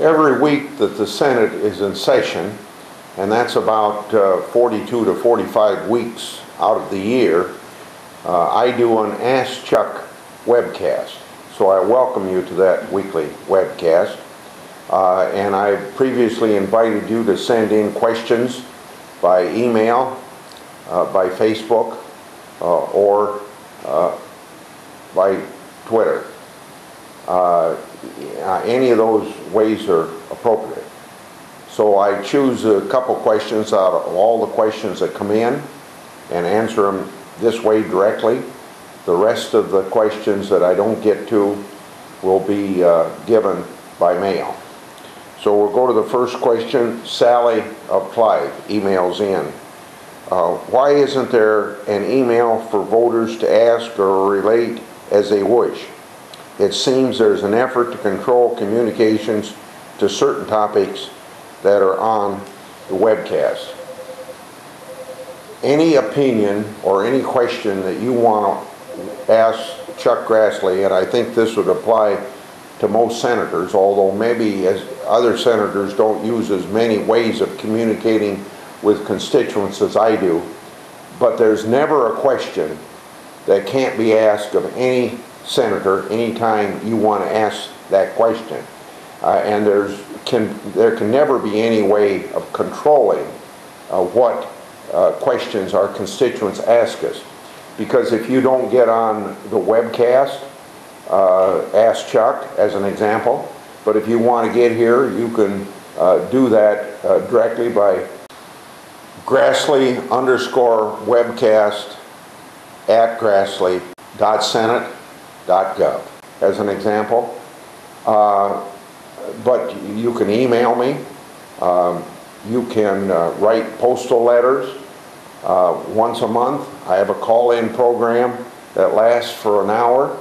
every week that the Senate is in session, and that's about 42 to 45 weeks out of the year, I do an Ask Chuck webcast. So I welcome you to that weekly webcast. And I previously invited you to send in questions by email, by Facebook, or by Twitter. Any of those ways are appropriate. So I choose a couple questions out of all the questions that come in and answer them this way directly. The rest of the questions that I don't get to will be given by mail. So we'll go to the first question. Sally of Clyde emails in. Why isn't there an email for voters to ask or relate as they wish? It seems there's an effort to control communications to certain topics that are on the webcast. Any opinion or any question that you want to ask Chuck Grassley, and I think this would apply to most senators, although maybe as other senators don't use as many ways of communicating with constituents as I do, but there's never a question that can't be asked of any senator anytime you want to ask that question. And there can never be any way of controlling what questions our constituents ask us. Because if you don't get on the webcast, Ask Chuck as an example, but if you want to get here, you can do that directly by Grassley_webcast at grassley.senate.gov as an example. But you can email me. You can write postal letters once a month. I have a call-in program that lasts for an hour.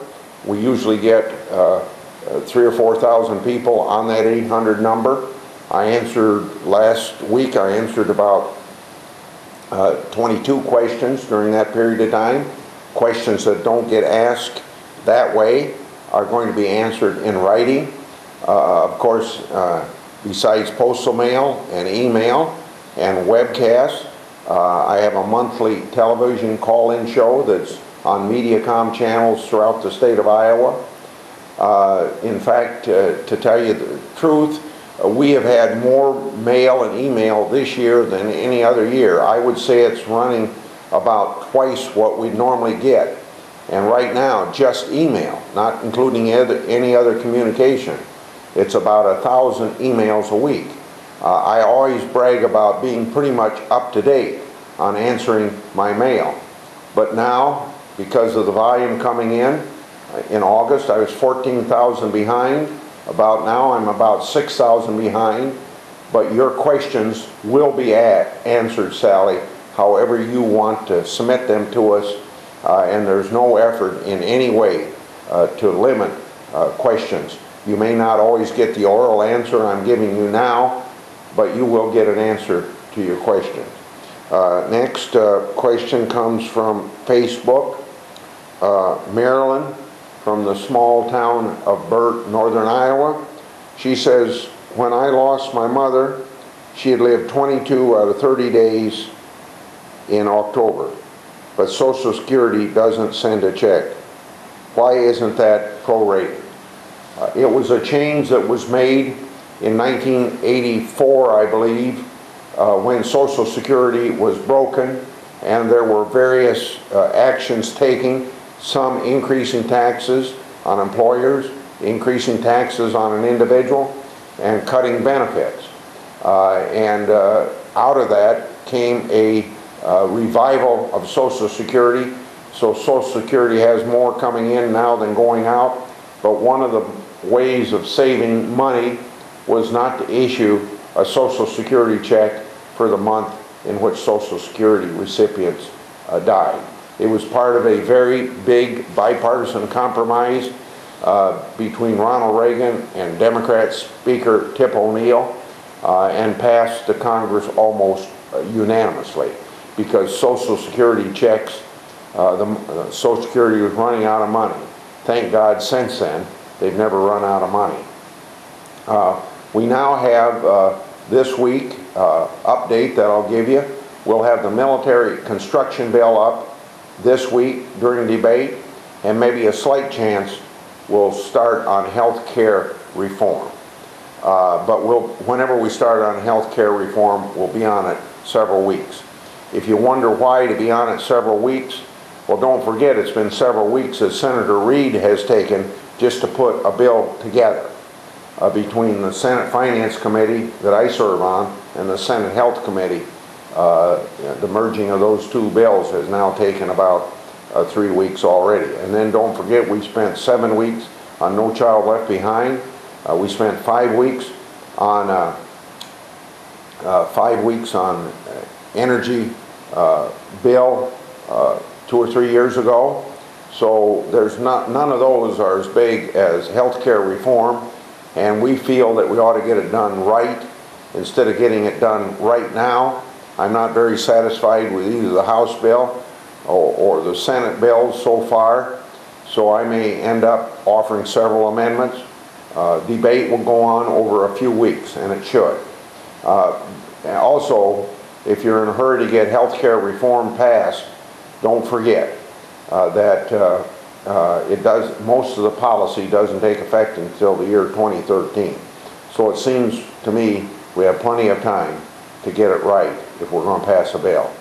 We usually get 3,000 or 4,000 people on that 800 number. Last week I answered about 22 questions during that period of time. Questions that don't get asked that way are going to be answered in writing. Of course, besides postal mail and email and webcasts, I have a monthly television call-in show that's on Mediacom channels throughout the state of Iowa. In fact, to tell you the truth, we have had more mail and email this year than any other year. I would say it's running about twice what we normally get. And right now, just email, not including any other communication, it's about 1,000 emails a week. I always brag about being pretty much up to date on answering my mail. But now, because of the volume coming in August, I was 14,000 behind. About now, I'm about 6,000 behind. But your questions will be answered, Sally, however you want to submit them to us. And there's no effort in any way to limit questions. You may not always get the oral answer I'm giving you now, but you will get an answer to your question. Next question comes from Facebook. Marilyn from the small town of Burt, northern Iowa. She says, when I lost my mother, she had lived 22 out of 30 days in October, but Social Security doesn't send a check. Why isn't that prorated? It was a change that was made in 1984, I believe, when Social Security was broken, and there were various actions taken, some increasing taxes on employers, increasing taxes on an individual, and cutting benefits. And out of that came a revival of Social Security. So Social Security has more coming in now than going out, but one of the ways of saving money was not to issue a Social Security check for the month in which Social Security recipients died. It was part of a very big bipartisan compromise between Ronald Reagan and Democrat Speaker Tip O'Neill and passed the Congress almost unanimously because Social Security checks, Social Security was running out of money. Thank God since then they've never run out of money. We now have this week update that I'll give you. We'll have the military construction bill up this week during debate, and maybe a slight chance we'll start on health care reform. But whenever we start on health care reform, we'll be on it several weeks. If you wonder why to be on it several weeks, well, don't forget it's been several weeks that Senator Reid has taken just to put a bill together between the Senate Finance Committee that I serve on and the Senate Health Committee. The merging of those two bills has now taken about 3 weeks already. And then don't forget, we spent 7 weeks on No Child Left Behind. We spent 5 weeks on energy bill 2 or 3 years ago. So there's none of those are as big as health care reform, and we feel that we ought to get it done right instead of getting it done right now. I'm not very satisfied with either the House bill or the Senate bills so far, so I may end up offering several amendments. Debate will go on over a few weeks, and it should. Also, if you're in a hurry to get health care reform passed, don't forget that most of the policy doesn't take effect until the year 2013. So it seems to me we have plenty of time to get it right if we're going to pass a bill.